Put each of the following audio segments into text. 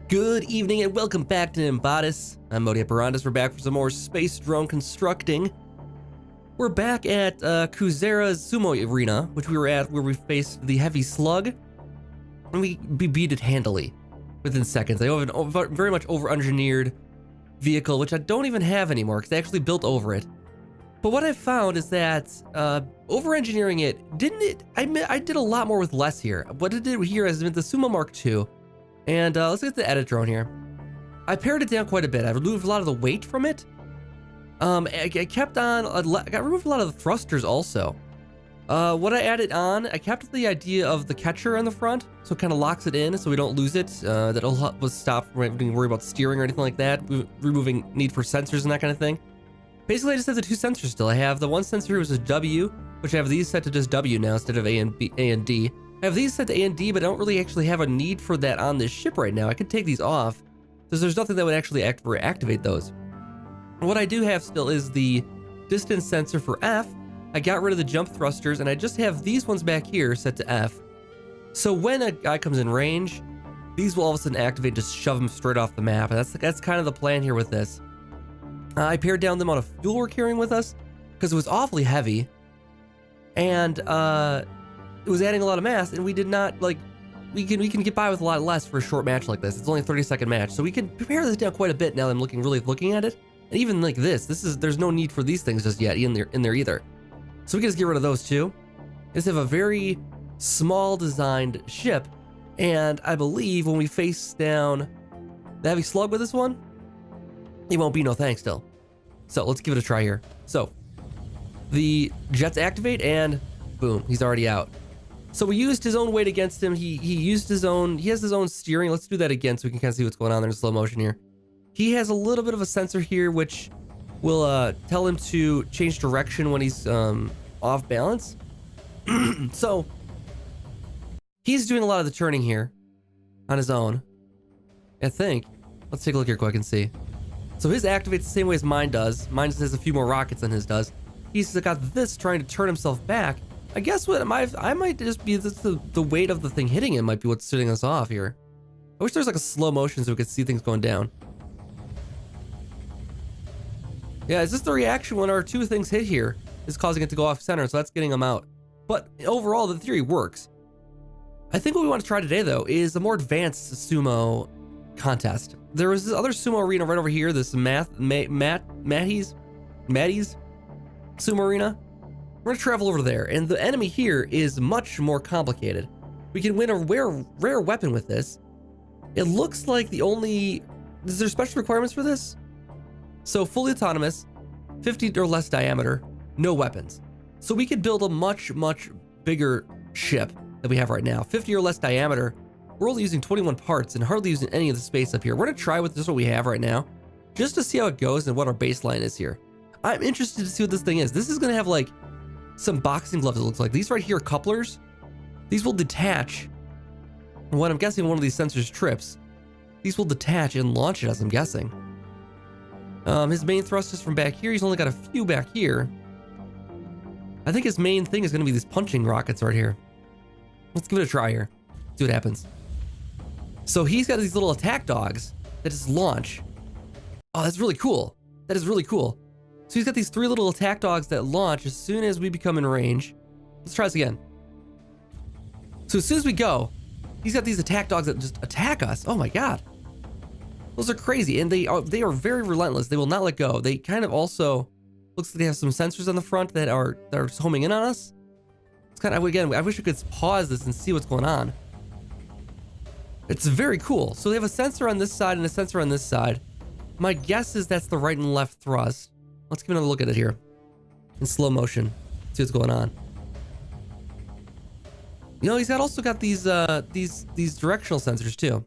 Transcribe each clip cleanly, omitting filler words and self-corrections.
Good evening and welcome back to Nimbatus. I'm Modi Operandus. We're back for some more Space Drone Constructing. We're back at Kuzera's Sumo Arena, which we were at where we faced the heavy slug. And we beat it handily within seconds. I have a very much over-engineered vehicle, which I don't even have anymore because I actually built over it. But what I've found is that over-engineering it, I did a lot more with less here. What it did here is the Sumo Mark II. And let's get the edit drone here. I pared it down quite a bit. I removed a lot of the weight from it. I kept on, I got removed a lot of the thrusters also. What I added on, I kept the idea of the catcher on the front, so it kind of locks it in so we don't lose it. That'll help us stop from having to worry about steering or anything like that, removing need for sensors and that kind of thing. Basically, I just have the two sensors still. I have the one sensor here was a W, which I have these set to just W now instead of A and D. I have these set to A and D, but I don't really actually have a need for that on this ship right now. I could take these off, because there's nothing that would actually activate those. What I do have still is the distance sensor for F. I got rid of the jump thrusters, and I just have these ones back here set to F. So when a guy comes in range, these will all of a sudden activate, just shove him straight off the map. And that's kind of the plan here with this. I pared down the amount of fuel we're carrying with us, because it was awfully heavy. And, it was adding a lot of mass, and we did not, like, we can get by with a lot less for a short match like this. It's only a 30-second match, so we can pare this down quite a bit now that I'm looking at it. And even like there's no need for these things just yet in there either. So we can just get rid of those too. Just have a very small designed ship, and I believe when we face down the heavy slug with this one, it won't be no thanks still. So let's give it a try here. So the jets activate, and boom, he's already out. So we used his own weight against him. He has his own steering. Let's do that again so we can kind of see what's going on there in slow motion here. He has a little bit of a sensor here which will tell him to change direction when he's off balance. So he's doing a lot of the turning here on his own, I think. Let's take a look here quick and see. So his activates the same way as mine does. Mine just has a few more rockets than his does. He's got this trying to turn himself back. I guess what I might just be the weight of the thing hitting him might be what's setting us off here. I wish there was like a slow motion so we could see things going down. Yeah, it's just the reaction when our two things hit here is causing it to go off center, so that's getting them out. But overall, the theory works. I think what we want to try today though is a more advanced sumo contest. There was this other sumo arena right over here, this Matty's sumo arena. We're gonna travel over there, and the enemy here is much more complicated. We can win a rare weapon with this. It looks like is there special requirements for this? So fully autonomous, 50 or less diameter, no weapons. So we could build a much bigger ship than we have right now. 50 or less diameter. We're only using 21 parts and hardly using any of the space up here. We're gonna try with this what we have right now, just to see how it goes and what our baseline is here. I'm interested to see what this thing is. This is gonna have like some boxing gloves, it looks like. These right here are couplers. These will detach when I'm guessing one of these sensors trips. These will detach and launch it, as I'm guessing. His main thrust is from back here. He's only got a few back here. I think his main thing is going to be these punching rockets right here. Let's give it a try here. See what happens. So he's got these little attack dogs that just launch. Oh, that's really cool. That is really cool. So he's got these three little attack dogs that launch as soon as we become in range. Let's try this again. So as soon as we go, he's got these attack dogs that just attack us. Oh my God. Those are crazy. And they are very relentless. They will not let go. They kind of also, looks like they have some sensors on the front that are homing in on us. It's kind of, again, I wish we could pause this and see what's going on. It's very cool. So they have a sensor on this side and a sensor on this side. My guess is that's the right and left thrust. Let's give another look at it here in slow motion. See what's going on. You know, he's also got these directional sensors too.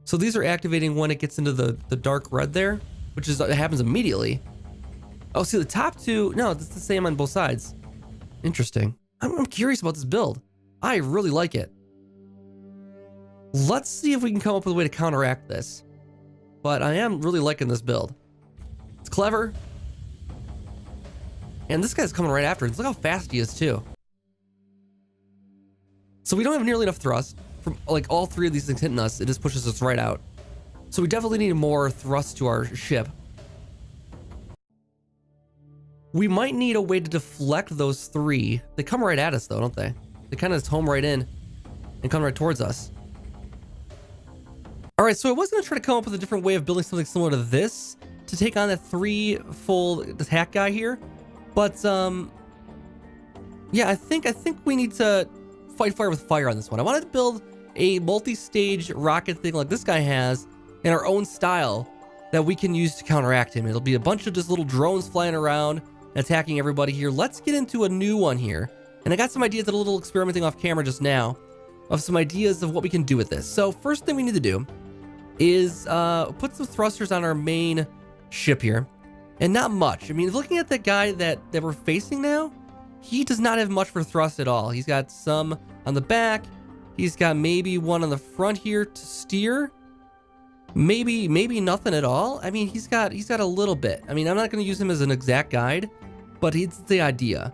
So these are activating when it gets into the dark red there, which is, it happens immediately. Oh, see the top two, no, it's the same on both sides. Interesting. I'm curious about this build. I really like it. Let's see if we can come up with a way to counteract this. But I am really liking this build. It's clever. And this guy's coming right after us. Look how fast he is too. So we don't have nearly enough thrust. From like all three of these things hitting us, it just pushes us right out. So we definitely need more thrust to our ship. We might need a way to deflect those 3. They come right at us though, don't they? They kind of just home right in and come right towards us. All right, so I was gonna try to come up with a different way of building something similar to this to take on that 3-fold attack guy here. But yeah, I think we need to fight fire with fire on this one. I wanted to build a multi-stage rocket thing like this guy has in our own style that we can use to counteract him. It'll be a bunch of just little drones flying around, attacking everybody here. Let's get into a new one here. And I got some ideas, a little experimenting off camera just now, of some ideas of what we can do with this. So first thing we need to do is put some thrusters on our main ship here. And not much. I mean, looking at the guy that we're facing now, he does not have much for thrust at all. He's got some on the back. He's got maybe one on the front here to steer. Maybe nothing at all. I mean, he's got a little bit. I mean, I'm not going to use him as an exact guide, but it's the idea.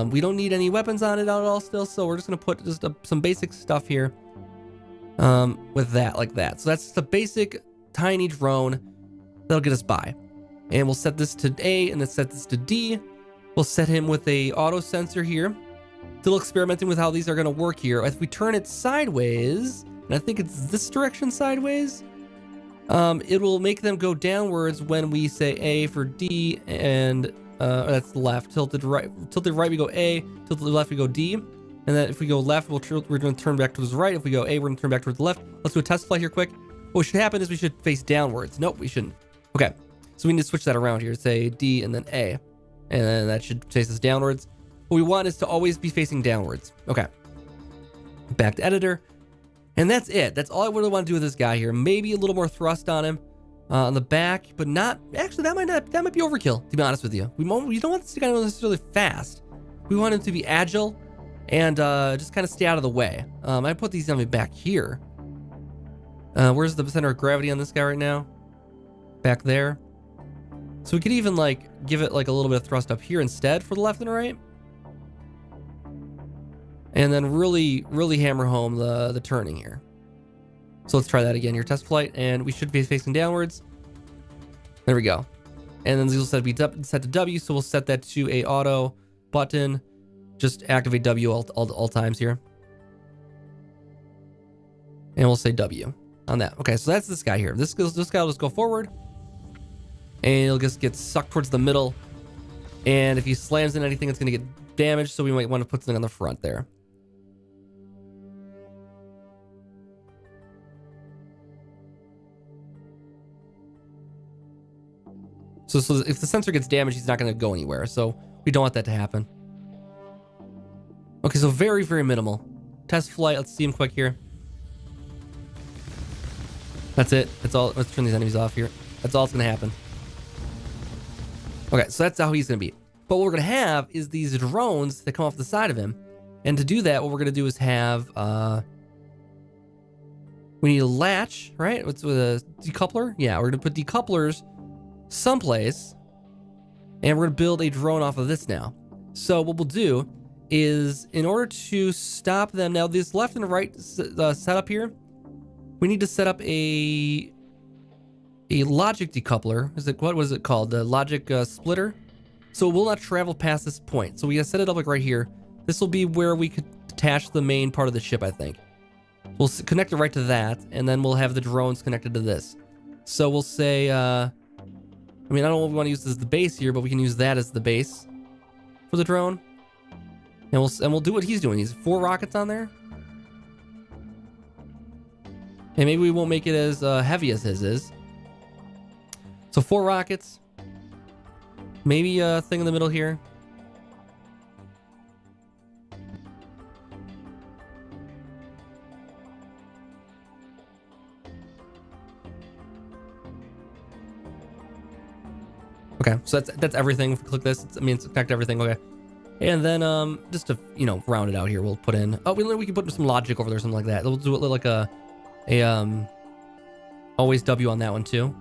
We don't need any weapons on it at all still, so we're just going to put just some basic stuff here with that, like that. So that's just a basic tiny drone that'll get us by. And we'll set this to A and then set this to D. We'll set him with a auto sensor here. Still experimenting with how these are going to work here. If we turn it sideways, and I think it's this direction sideways, it will make them go downwards when we say A for D, and that's the left. Tilted right we go A, tilted left we go D. And then if we go left, we're going to turn back towards the right. If we go A, we're going to turn back towards the left. Let's do a test flight here quick. What should happen is we should face downwards. Nope, we shouldn't. Okay, so we need to switch that around here. Say D and then A. And then that should face us downwards. What we want is to always be facing downwards. Okay. Back to editor. And that's it. That's all I really want to do with this guy here. Maybe a little more thrust on him on the back, but not... Actually, that might be overkill, to be honest with you. We don't want this guy to go necessarily fast. We want him to be agile and just kind of stay out of the way. I put these on back here. Where's the center of gravity on this guy right now? Back there. So we could even like give it like a little bit of thrust up here instead for the left and right. And then really hammer home the turning here. So let's try that again here. Test flight, and we should be facing downwards. There we go. And then this will set to W, so we'll set that to a auto button. Just activate W all times here. And we'll say W on that. Okay, so that's this guy here. This guy will just go forward. And he'll just get sucked towards the middle. And if he slams in anything, it's going to get damaged, so we might want to put something on the front there. So if the sensor gets damaged, he's not going to go anywhere. So we don't want that to happen. Okay, so very minimal. Test flight. Let's see him quick here. That's it. That's all. Let's turn these enemies off here. That's all that's going to happen. Okay, so that's how he's going to be. But what we're going to have is these drones that come off the side of him. And to do that, what we're going to do is have... we need a latch, right? What's with a decoupler? Yeah, we're going to put decouplers someplace. And we're going to build a drone off of this now. So what we'll do is, in order to stop them... Now, this left and right setup here, we need to set up a logic decoupler. What was it called? The logic splitter. So it will not travel past this point. So we gotta set it up like right here. This will be where we could attach the main part of the ship, I think. We'll connect it right to that, and then we'll have the drones connected to this. So we'll say, I mean, I don't know what we want to use as the base here, but we can use that as the base for the drone. And we'll do what he's doing. He's 4 rockets on there. And maybe we won't make it as heavy as his is. So 4 rockets. Maybe a thing in the middle here. Okay, so that's everything. If we click this, I mean, it's connect everything. Okay, and then just to round it out here, we'll put in. Oh, we can put some logic over there, something like that. We'll do it like a always W on that one too.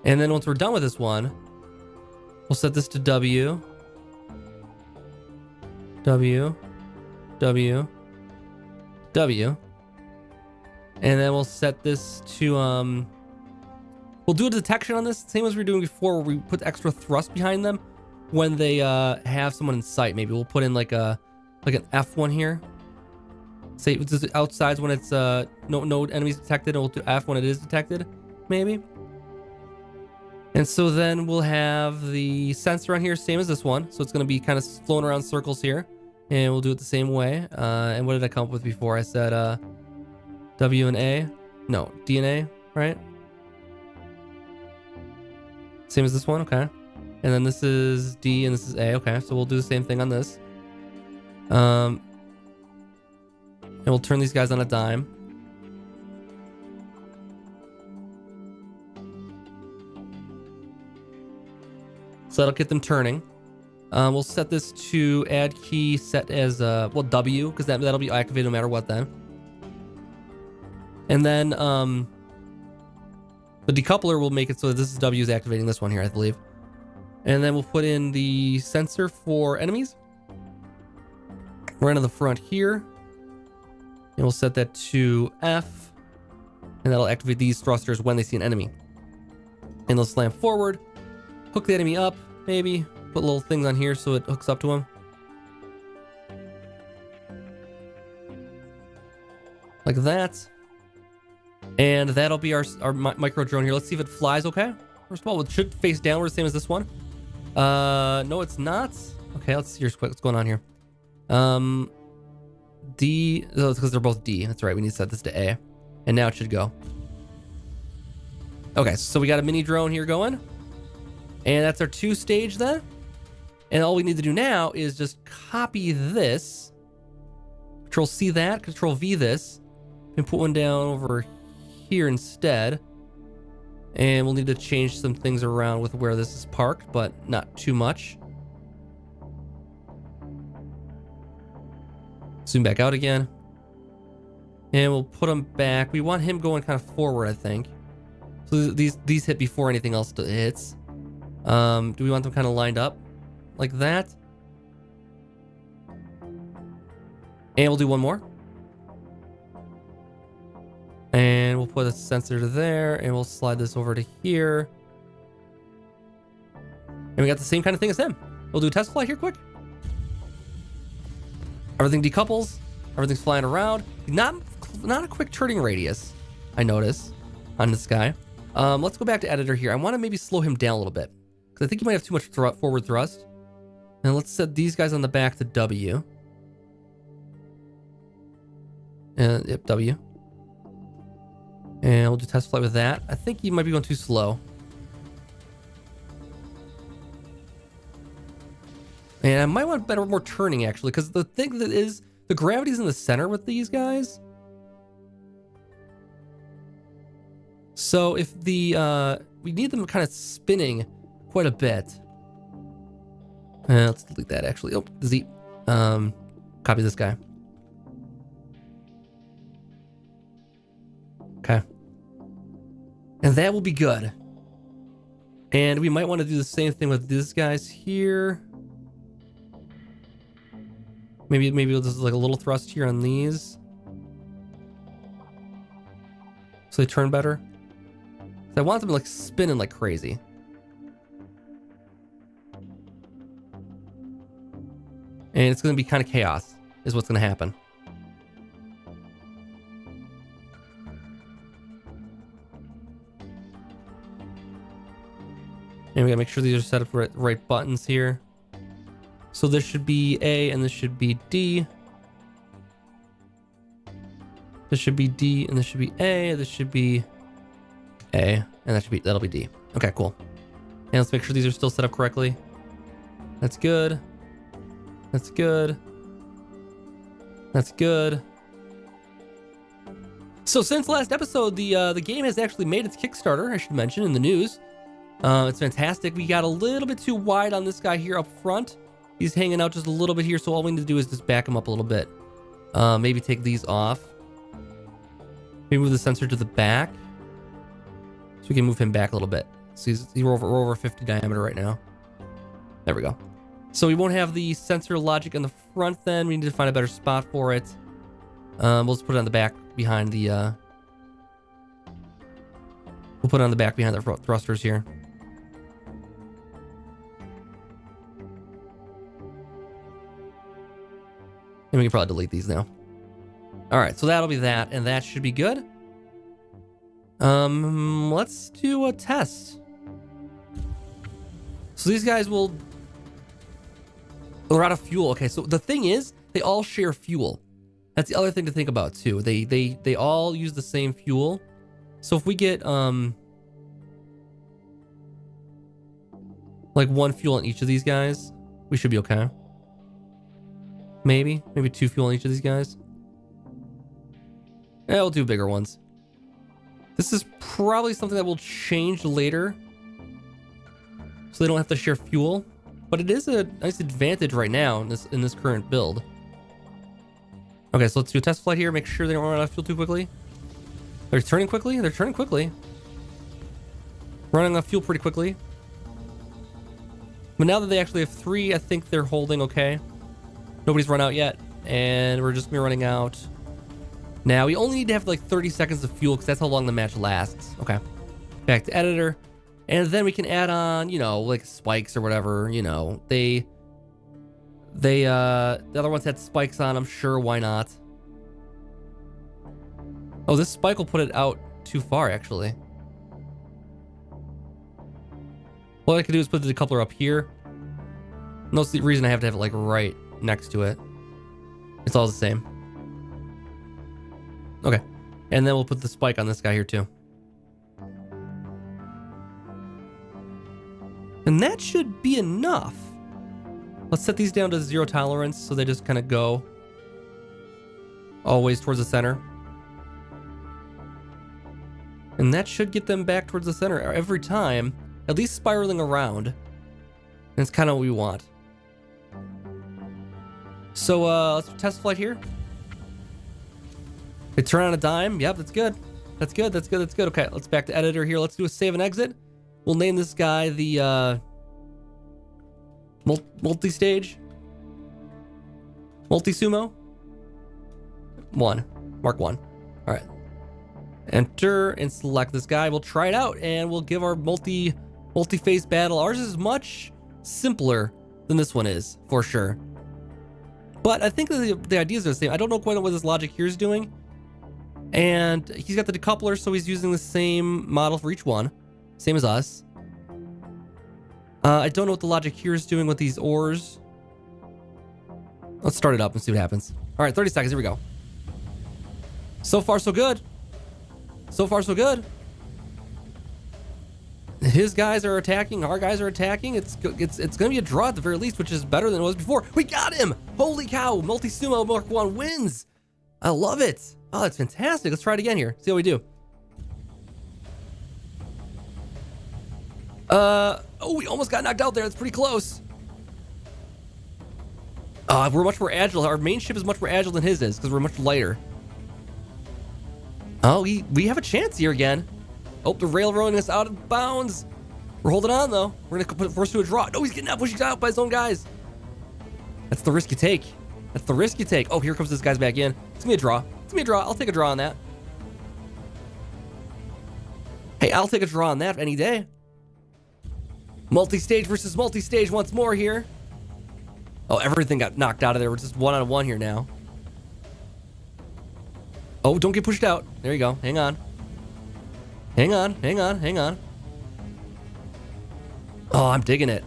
And then once we're done with this one, we'll set this to W, W, W, W. And then we'll set this to, we'll do a detection on this, same as we were doing before, where we put extra thrust behind them when they have someone in sight. Maybe we'll put in like an F1 here. Say it's outside when it's no enemies detected, and we'll do F when it is detected, maybe. And so then we'll have the sensor on here, same as this one. So it's going to be kind of flowing around circles here, and we'll do it the same way. And what did I come up with before? I said W and A, no, D and A, right? Same as this one, okay. And then this is D and this is A, okay. So we'll do the same thing on this. And we'll turn these guys on a dime. So that'll get them turning. We'll set this to add key set as well, W, because that'll be activated no matter what then. And then the decoupler will make it so that this is W is activating this one here, I believe. And then we'll put in the sensor for enemies right on the front here. And we'll set that to F. And that'll activate these thrusters when they see an enemy. And they'll slam forward, hook the enemy up, maybe. Put little things on here so it hooks up to him. Like that. And that'll be our micro drone here. Let's see if it flies okay. First of all, it should face downward, same as this one. No, it's not. Okay, let's see what's going on here. D, oh, it's because they're both D. That's right, we need to set this to A. And now it should go. Okay, so we got a mini drone here going. And that's our 2 stage then. And all we need to do now is just copy this. Control C that, Control V this. And put one down over here instead. And we'll need to change some things around with where this is parked, but not too much. Zoom back out again. And we'll put him back. We want him going kind of forward, I think. So these hit before anything else hits. Do we want them kind of lined up like that? And we'll do one more. And we'll put a sensor to there, and we'll slide this over to here. And we got the same kind of thing as them. We'll do a test flight here quick. Everything decouples. Everything's flying around. Not a quick turning radius, I notice, on this guy. Let's go back to editor here. I want to maybe slow him down a little bit, because I think he might have too much forward thrust. And let's set these guys on the back to W. And yep, W. And we'll do test flight with that. I think he might be going too slow. And I might want more turning, actually, because the thing that is, the gravity's in the center with these guys. So if the, we need them kind of spinning quite a bit. Let's delete that, actually. Oh, Z. Copy this guy. Okay. And that will be good. And we might want to do the same thing with these guys here. Maybe we'll just like a little thrust here on these, so they turn better. I want them like spinning like crazy. And it's going to be kind of chaos is what's going to happen. And we gotta make sure these are set up right buttons here. So this should be A and this should be D. This should be D and this should be A. This should be A and that'll be D. Okay, cool. And let's make sure these are still set up correctly. That's good. That's good. That's good. So since last episode, the game has actually made its Kickstarter, I should mention, in the news. It's fantastic. We got a little bit too wide on this guy here up front. He's hanging out just a little bit here, so all we need to do is just back him up a little bit. Maybe take these off. Maybe move the sensor to the back, so we can move him back a little bit. So we're over 50 diameter right now. There we go. So we won't have the sensor logic in the front then. We need to find a better spot for it. We'll just put it on the back behind the We'll put it on the back behind the thrusters here. And we can probably delete these now. All right, so that'll be that, and that should be good. Let's do a test. So these guys will... They're out of fuel. Okay, so the thing is, they all share fuel. That's the other thing to think about too. They all use the same fuel. So if we get like one fuel on each of these guys, we should be okay. Maybe 2 fuel on each of these guys. Yeah, we'll do bigger ones. This is probably something that will change later, so they don't have to share fuel. But it is a nice advantage right now in this current build. Okay, so let's do a test flight here. Make sure they don't run out of fuel too quickly. They're turning quickly. They're turning quickly. Running out of fuel pretty quickly. But now that they actually have 3, I think they're holding okay. Nobody's run out yet, and we're just gonna be running out. Now we only need to have like 30 seconds of fuel because that's how long the match lasts. Okay, back to editor, and then we can add on, you know, like spikes or whatever. You know, the other ones had spikes on them. Sure, why not? Oh, this spike will put it out too far, actually. What I could do is put the decoupler up here. And that's the reason I have to have it like right next to it. It's all the same. Okay. And then we'll put the spike on this guy here too. And that should be enough. Let's set these down to 0 tolerance so they just kind of go always towards the center. And that should get them back towards the center every time, at least spiraling around. And it's kind of what we want. So let's test flight here. They turn on a dime. Yep, that's good. That's good. That's good. That's good. Okay, let's back to editor here. Let's do a save and exit. We'll name this guy the multi-stage. Multi-sumo. 1. Mark 1. All right. Enter and select this guy. We'll try it out and we'll give our multi-phase battle. Ours is much simpler than this one is, for sure. But I think the ideas are the same. I don't know quite what this logic here is doing. And he's got the decoupler, so he's using the same model for each one. Same as us. I don't know what the logic here is doing with these ores. Let's start it up and see what happens. All right, 30 seconds. Here we go. So far, so good. So far, so good. His guys are attacking. Our guys are attacking. It's going to be a draw at the very least, which is better than it was before. We got him. Holy cow. Multi-sumo Mark 1 wins. I love it. Oh, that's fantastic. Let's try it again here. See how we do. Oh, we almost got knocked out there. That's pretty close. We're much more agile. Our main ship is much more agile than his is because we're much lighter. Oh, we have a chance here again. Oh, the railroading us out of bounds. We're holding on, though. We're going to put it force to a draw. No, he's getting out, pushing out by his own guys. That's the risk you take. That's the risk you take. Oh, here comes this guy's back in. It's going to be a draw. It's going to be a draw. I'll take a draw on that. Hey, I'll take a draw on that any day. Multi-stage versus multi-stage once more here. Oh, everything got knocked out of there. We're just 1-on-1 here now. Oh, don't get pushed out. There you go. Hang on. Hang on, hang on, hang on. Oh, I'm digging it.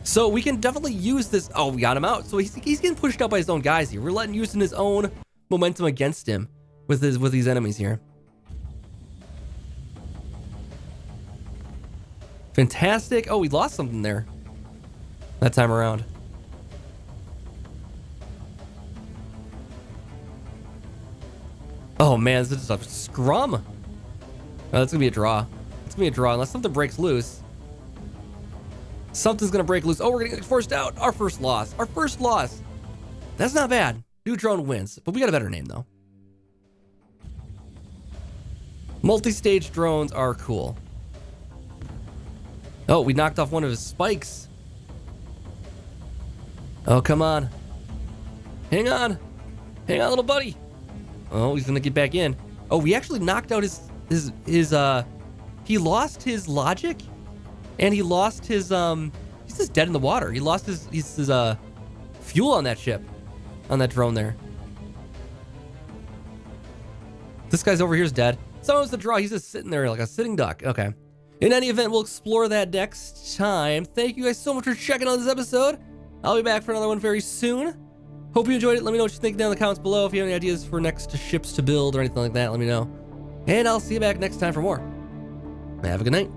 So we can definitely use this. Oh, we got him out. So he's getting pushed out by his own guys here. We're using his own momentum against him with these enemies here. Fantastic. Oh, we lost something there that time around. Oh man, this is a scrum. Oh, that's gonna be a draw. It's gonna be a draw unless something breaks loose. Something's gonna break loose. Oh, we're gonna get forced out. Our first loss. Our first loss. That's not bad. New drone wins, but we got a better name though. Multi-stage drones are cool. Oh, we knocked off one of his spikes. Oh, come on. Hang on. Hang on, little buddy. Oh, he's gonna get back in. Oh, we actually knocked out his he lost his logic, and he lost his he's just dead in the water. He lost his fuel on that ship, on that drone there. This guy's over here is dead. Someone's the draw. He's just sitting there like a sitting duck. Okay. In any event, we'll explore that next time. Thank you guys so much for checking out this episode. I'll be back for another one very soon. Hope you enjoyed it. Let me know what you think down in the comments below. If you have any ideas for next ships to build or anything like that, let me know. And I'll see you back next time for more. Have a good night.